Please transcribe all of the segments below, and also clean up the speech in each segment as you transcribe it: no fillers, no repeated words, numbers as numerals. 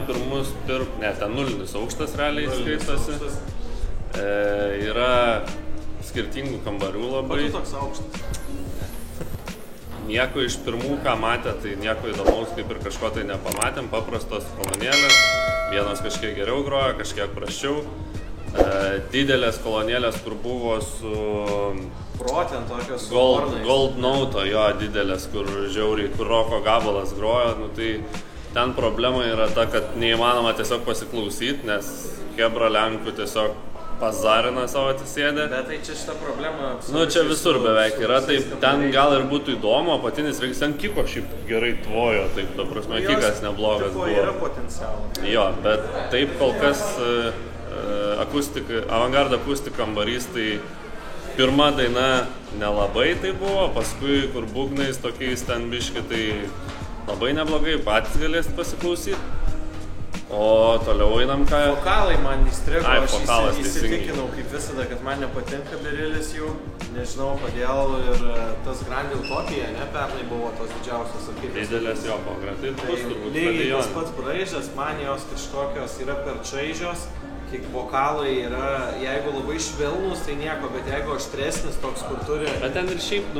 pirmus, ten nulinis aukštas realiai skaitosi. Yra skirtingų kambarių labai. O tu toks aukštas? Nieko iš pirmų, ką matė, tai nieko įdomaus kaip ir kažko tai nepamatėm. Paprastos kolonėlės, vienos kažkiek geriau groja, kažkiek prasčiau. Didelės kolonėlės, kur buvo su Protent tokios Gold Note, jo didelės, kur žiauriai, kur roko gabalas grojo, nu tai ten problema yra ta, kad neįmanoma tiesiog pasiklausyti, nes Hebra Lenkų tiesiog pazarina savo atsisėdę. Bet tai čia šita problema... Nu, čia visur beveik yra, taip, ten gal ir būtų įdomu, apatinis reikia, ten kiko šiaip gerai tvojo, taip, ta prasme, kikas neblogas buvo. Yra potencialo. Jo, bet taip kol kas avangard akustik kambarys, tai pirma daina nelabai tai buvo, paskui kur būgnais tokiais ten biški, tai labai neblogai, patys galėsit pasiklausyti. O toliau einam ką... Vokalai man įstrigo, aš įsitikinau kaip visada, kad man nepatinka Berilis jų, nežinau kodėl, ir tas Grand Utopija, ne, pernai buvo tos didžiausios akybės. Didelės jo pagrantai, tai bus turbūt lygiai tas pats braižas, man jos kažkokios yra per čaižios, kiek vokalai yra, jeigu labai švelnus, tai nieko, bet jeigu aštresnis toks, kur turi... Bet ten ir šiaip,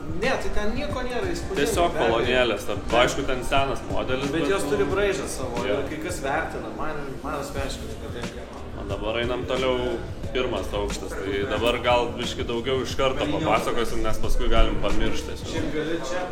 Ne, tai ten nieko nėra įspūdingo. Tiesiog kolonėlės, aišku, ten senas modelis. Bet jos turi braižą savo ir kai kas vertina, man asmeniškai patinka. O dabar einam toliau pirmas aukštas, tai dabar gal biški daugiau iš karto papasakosim, nes paskui galim pamiršti. Šiaip gali čia.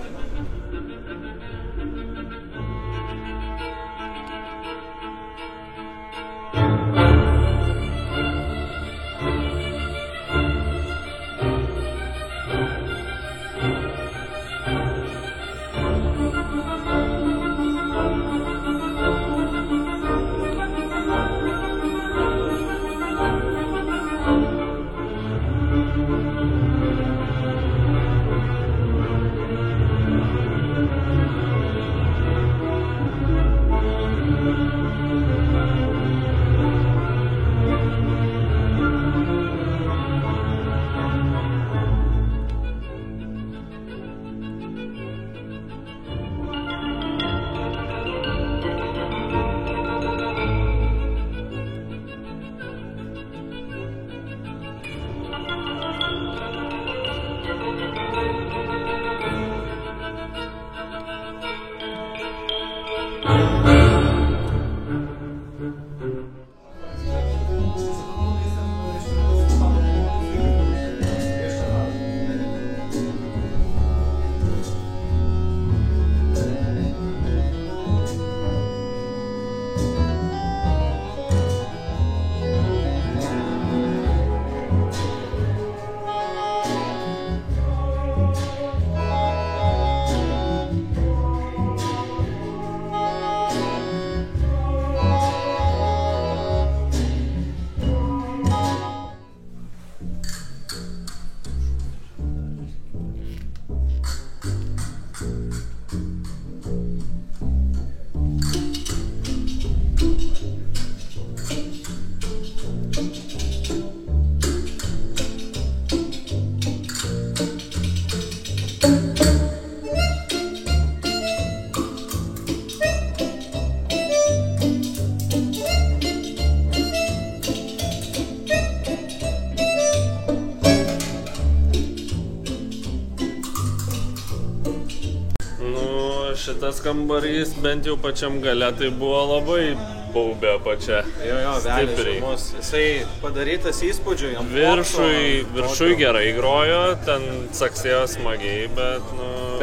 Šitas kambarys, bent jau pačiam gale, tai buvo labai baubė pačia. Jo, velnis žymus. Jisai padarytas įspūdžių, jam viršui gerai grojo, ten saksėjo smagiai, bet,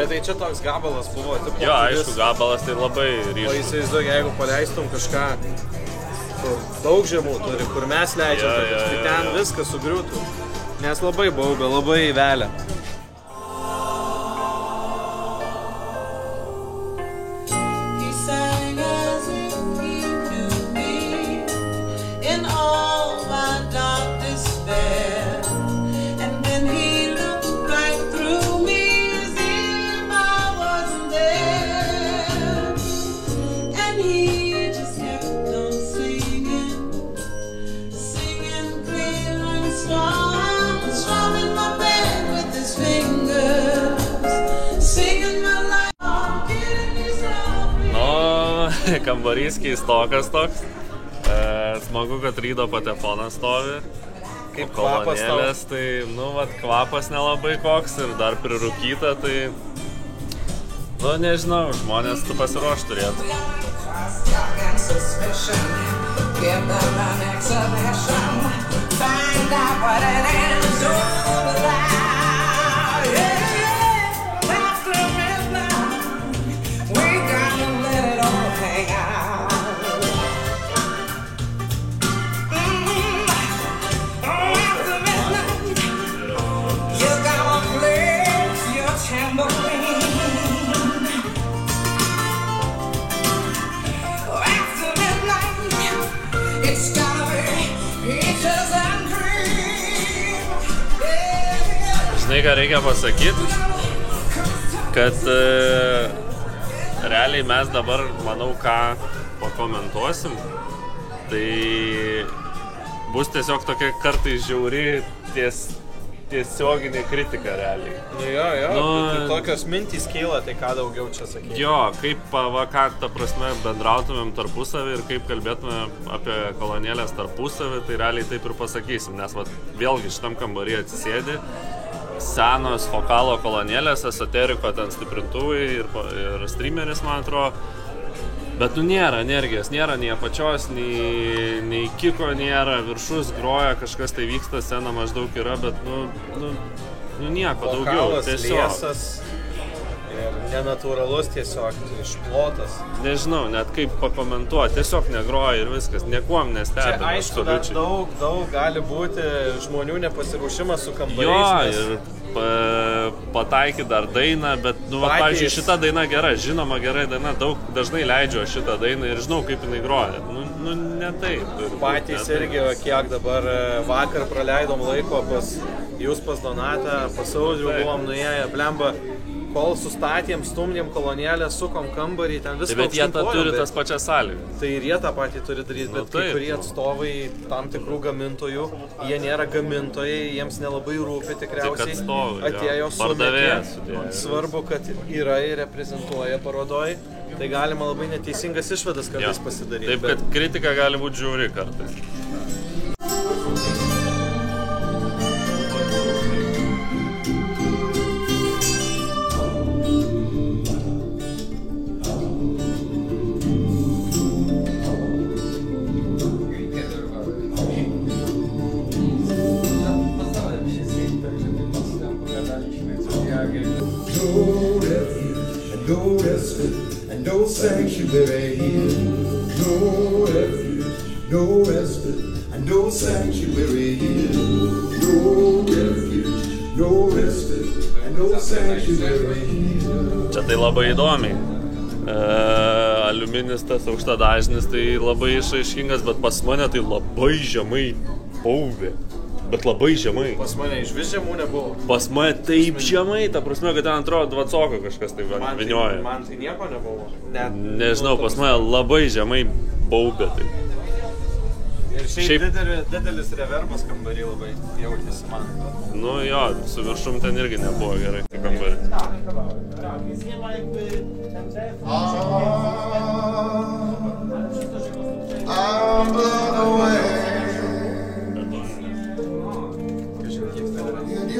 Bet tai čia toks gabalas buvo, tipo... Jo, aišku, gabalas tai labai ryškus. O įsivaizduok, jeigu paleistum kažką, kur daug žemų turi, kur mes leidžiam, tai ten viskas sugriūtų. Nes labai baubė, labai velia. kambarys keistokas toks. Smagu, kad Rydo patefonas stovi. Kaip kvapas tau? Tai, kvapas nelabai koks ir dar prirūkyta, tai... nežinau, žmonės tu pasiruoš turėtų. Žinai, ką reikia pasakyti, kad realiai mes dabar, manau, ką pakomentuosim, tai bus tiesiog tokia kartais žiauri tiesioginė kritika realiai. Tai tokios mintys kyla, tai ką daugiau čia sakyti? Jo, kaip ką, ta prasme, bendrautumėm tarpusavį ir kaip kalbėtumėm apie kolonėlės tarpusavį, tai realiai taip ir pasakysim, nes vėlgi šitam kambarį atsisėdi senos Fokalo kolonėlės, esoteriko ten stiprintuvai ir streameris, man atrodo. Bet nėra energijos, nėra nei apačios, nei kiko nėra, viršus groja, kažkas tai vyksta, scena maždaug yra, bet nieko daugiau. Vokalas liesas ir nenatūralus tiesiog, išplotas. Nežinau, net kaip pakomentuoti, tiesiog negroja ir viskas, niekuom nestebina. Čia aišku, dar daug gali būti žmonių nepasiruošimas su kambariais. Jo, ir pataikyti dar dainą, bet, pavyzdžiui, šita daina gera, žinoma gerai daina, dažnai leidžiu šitą dainą ir žinau, kaip jinai groja. Ne taip. Patys irgi, kiek dabar vakar praleidom laiko pas Donatą, pas Audrių buvom nuėję, blemba, kol sustatėm, stumdėm kolonėlę, sukom kambarį, ten viską bet jie turi tas pačias sąlygas. Tai ir jie tą patį turi daryti, bet kai kurie atstovai tam tikrų gamintojų, jie nėra gamintojai, jiems nelabai rūpi tikriausiai. Atėjo sumetė, svarbu, kad yra ir reprezentuoja parodoj, tai galima labai neteisingas išvadas kartais pasidaryti. Taip, kad kritika gali būti žiauri kartais. No sanctuary here, no refuge, no respite, and no sanctuary here, no refuge, no respite, and no sanctuary here. Čia tai labai įdomiai. Aliuminis tas aukštadažnis tai labai išraiškingas, bet pas mane tai labai žemai baubė. Bet labai žemai. Pas mane iš vis žemų nebuvo. Pas mane taip žemai, ta prasme, kad ten atrodo dvacoko kažkas taip vinioja. Man tai nieko nebuvo. Nežinau, pas mane labai žemai baubė tai. Ir šiaip didelis reverbas kambarį labai jautėsi man. Jo, su viršum ten irgi nebuvo gerai kambarį. I'm blown away.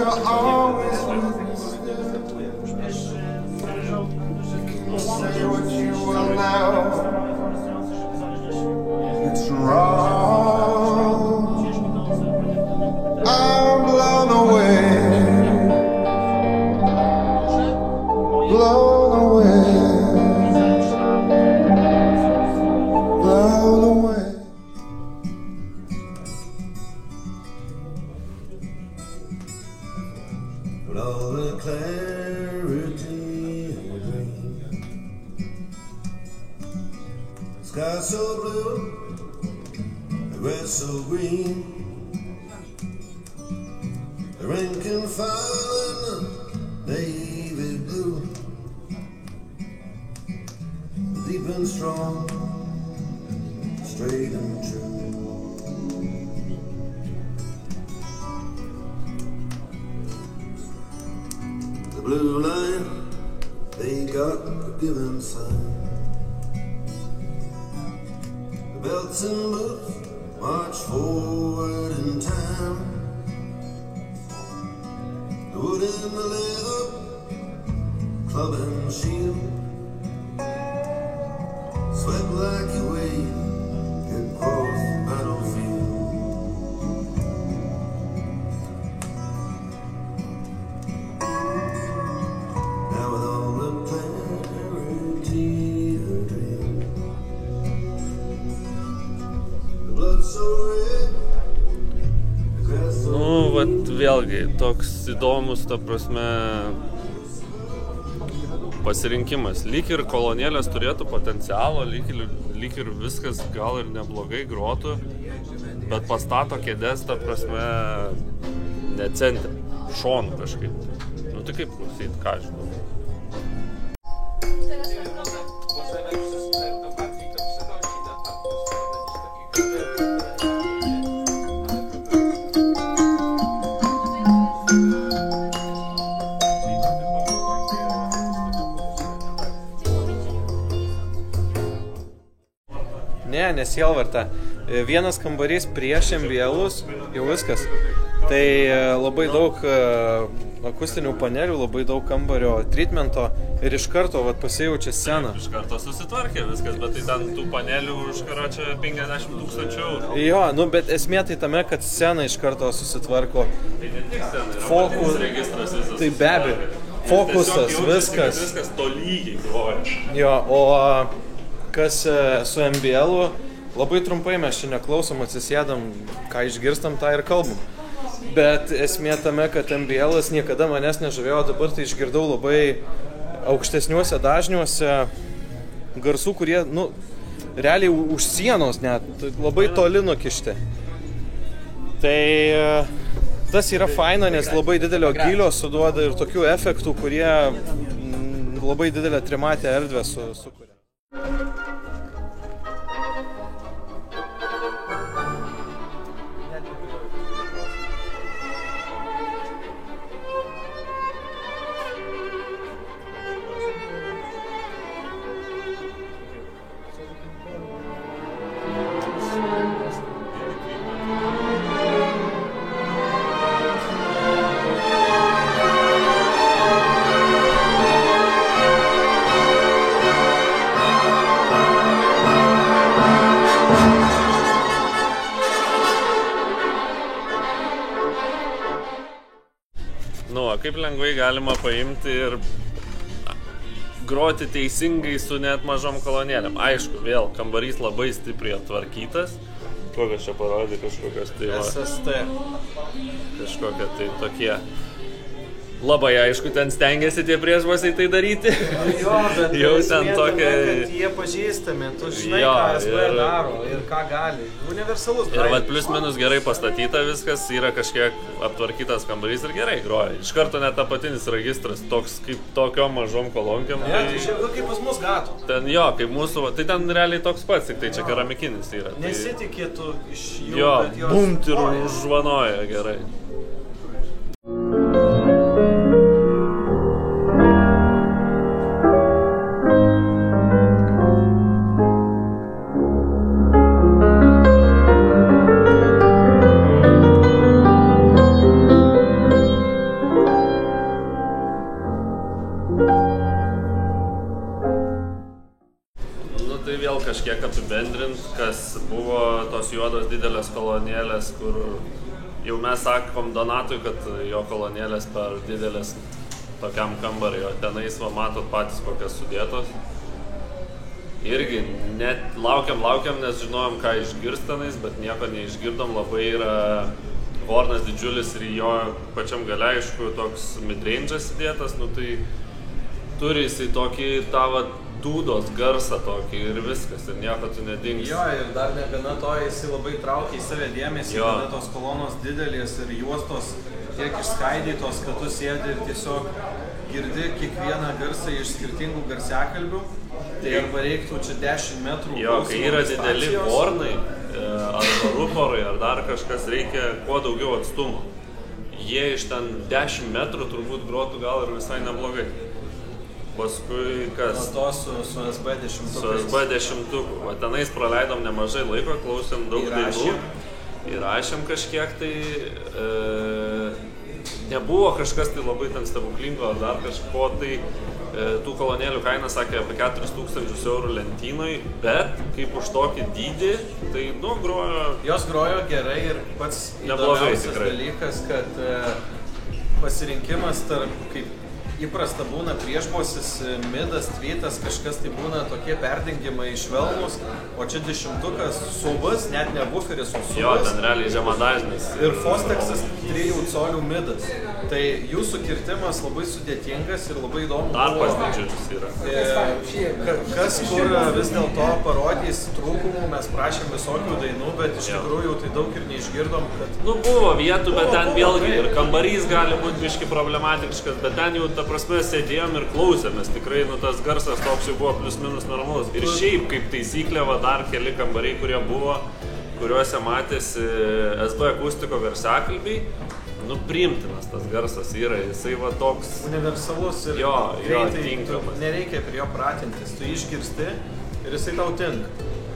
You're always say what you will now. It's wrong. I'm blown away. Blown away. Blown away. With all the clarity of a dream, the sky so blue, the grass so green, the rain can fall in the navy blue, deep and strong, straight and true. The blue line, they got a given sign. belts and boots march forward in time. The wood and the leather, club and shield, swept like a wave across the battlefield. Now with all the clarity of dream, the blood so red, the grass so vat vėlgi, toks įdomus, ta prasme, pasirinkimas. Lyg ir kolonėlės turėtų potencialo, lyg ir viskas gal ir neblogai grotų, bet pastato kėdes, ta prasme, ne centre, šonu kažkaip. Nu tai kaip klausyt, ką žinau. Nesielvarta. Vienas kambarys prieš MBL-us, jau viskas. Tai labai daug akustinių panelių, labai daug kambario treatmento ir iš karto pasijaučia scena. Iš karto susitvarkė viskas, bet tai ten tų panelių už karo čia 50 000 eurų. Jo, bet esmė tai tame, kad scena iš karto susitvarko. Tai ne tik scena, yra registras visas. Tai be abejo. Fokusas, viskas. Viskas tolygiai groja. Jo, o kas su MBL-u, labai trumpai mes čia neklausom, atsisėdam, ką išgirstam, tą ir kalbam. Bet esmė tame, kad MBL-as niekada manęs nežavėjo, dabar tai išgirdau labai aukštesniuose dažniuose garsų, kurie, realiai už sienos net, labai toli nukišti. Tai tas yra faina, nes labai didelio gylio suduoda ir tokių efektų, kurie labai didelę trimatę erdvę sukuria. Kaip lengvai galima paimti ir groti teisingai su net mažom kolonėlėm. Aišku, vėl kambarys labai stipriai atvarkytas. Kokias čia parodė kažkokias tai... SST. Kažkokie tai tokie... Labai aišku, ten stengiasi tie priešbasiai tai daryti. Jo, bet jau ten tokia... kad jie pažįstami, tu žinai, ką SB daro ir ką gali. Universalus. Ir vat plius minus gerai pastatyta viskas, yra kažkiek aptvarkytas kambarys ir gerai groja. Iš karto net apatinis registras, toks kaip tokiom mažom kolonkiam. Ne, tai čia kaip pas mus gato. Ten jo, kaip mūsų, tai ten realiai toks pats, tik tai čia keramikinis yra. Nesitikėtų iš jų, jo, bet jos... bumt ir užvanoja gerai. Kažkiek apibendrint, kas buvo tos juodos didelės kolonėlės, kur jau mes sakom Donatui, kad jo kolonėlės per didelės tokiam kambariui, o tenais va matot patys kokias sudėtos. Irgi net laukiam, nes žinojom, ką išgirst tenais, bet nieko neišgirdom, labai yra hornas didžiulis ir jo pačiam gale, aišku, toks midrange'as įdėtas, tai turi jisai tokį tavo dūdos garsą tokį ir viskas, ir nieko tu nedingsi. Jo, ir dar negana to, jisai labai traukia į save dėmesį, kada tos kolonos didelės ir juostos tiek išskaidytos, kad tu sėdi ir tiesiog girdi kiekvieną garsą iš skirtingų garsiakalbių. Tai arba reiktų čia 10 metrų. Jo, kai yra dideli hornai, arba ruporai, ar dar kažkas, reikia kuo daugiau atstumo. Jie iš ten 10 metrų turbūt grotų gal ir visai neblogai. paskui kas? Nuo to su SB10. Su SB10. Va tenais praleidom nemažai laiko, klausėm daug dainų. Įrašėm kažkiek tai. Nebuvo kažkas tai labai ten stebuklingo ar dar kažko tai. Tų kolonėlių kaina sakė apie 4000 eurų lentynoj, bet kaip už tokį dydį, tai grojo... Jos grojo gerai ir pats įdomiausias dalykas, kad pasirinkimas tarp, kaip įprasta būna priešbosis, midas, tvytas, kažkas tai būna tokie perdengimai švelnus, o čia 10-ukas subas, net ne buferis, o subas. Jo, ten realiai žemadažnis. Ir Fosteksas 3 colių midas. Tai jūsų kirtimas labai sudėtingas ir labai įdomu. Tarpas didžiulis yra. Kas kur vis dėlto parodys trūkumų, mes prašėm visokių dainų, bet iš tikrųjų tai daug ir neišgirdom, kad... Buvo vietų, bet ten vėlgi ir kambarys gali būti biški problematiškas, bet ten jau ta prasme sėdėjom ir klausėmės, tikrai tas garsas toks jau buvo plius minus normalus. Ir šiaip kaip taisyklė va dar keli kambariai, kurie buvo, kuriuose matėsi SB akustiko garsiakalbiai, priimtinas tas garsas yra, jisai va toks... Universalus ir greitai tinkamas. Nereikia prie jo pratintis, tu išgirsti ir jisai tau tinka.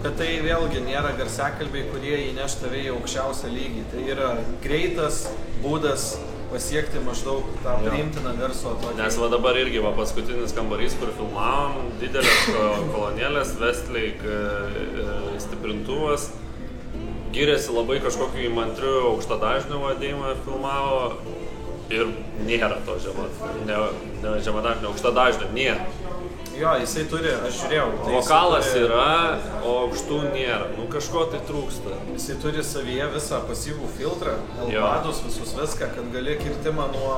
Bet tai vėlgi nėra garsiakalbiai, kurie įneš tave į aukščiausią lygį. Tai yra greitas būdas pasiekti maždaug tą priimtiną garso tokį. Nes va dabar irgi va paskutinis kambarys, kur filmavom, didelės kolonėlės, Westlake stiprintuvas, gyrėsi labai kažkokiu įmantriu aukštadažniu vadėjimą filmavo ir nėra to žemadažnio, aukštadažnio nėra. Jo, jisai turi, aš žiūrėjau. Tai vokalas yra, o aukštų nėra. Kažko tai trūksta. Jisai turi savyje visą pasyvų filtrą, L-padus, visus viską, kad gali kirtimą nuo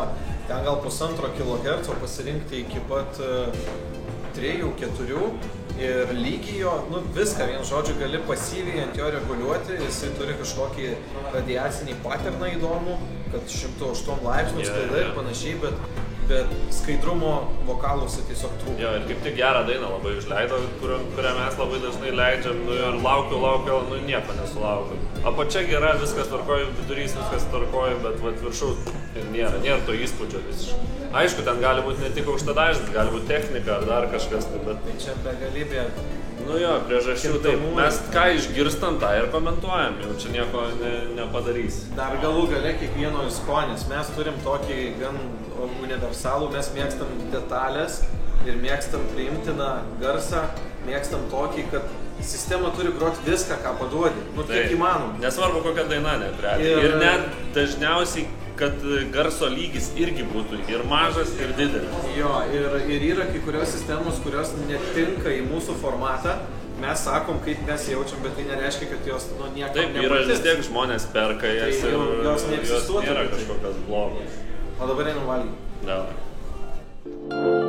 ten gal 1,5 kHz pasirinkti iki pat 3-4 ir lygį jo, viską, vien žodžiu, gali pasyviai ant jo reguliuoti. Jisai turi kažkokį radiacinį paterną įdomų, kad 108 laipsnių sklaida ir panašiai, bet skaidrumo vokaluose tiesiog trūko. Jo, ir kaip tik gerą dainą labai užleido, kurią mes labai dažnai leidžiam, ir laukiu, nieko nesulaukiu. Apačia gera, viskas tvarkoju, vidurys viskas tvarkoju, bet viršaus nėra to įspūdžio visiškai. Aišku, ten gali būti ne tik aukštadažnis, gali būti technika ar dar kažkas, bet... Tai čia begalybė. Priežasčių taip. Mes ką išgirstam, tą ir komentuojam, jau čia nieko nepadarys. Dar galų gale kiekvieno skonis. Mes turim tokį gan universalų, mes mėgstam detalės ir mėgstam priimtiną garsą, mėgstam tokį, kad sistema turi groti viską, ką paduodi, kiek įmanom. Nesvarbu, kokia daina net realiai. Ir net dažniausiai, kad garso lygis irgi būtų ir mažas, ir didelis. Jo, ir yra kai kurios sistemos, kurios netinka į mūsų formatą. Mes sakom, kaip mes jaučiam, bet tai nereiškia, kad jos niekam nepatiks. Taip, yra vis tiek žmonės perka jas ir jos nėra kažkokios blogos. O dabar einam valgyti. Davai.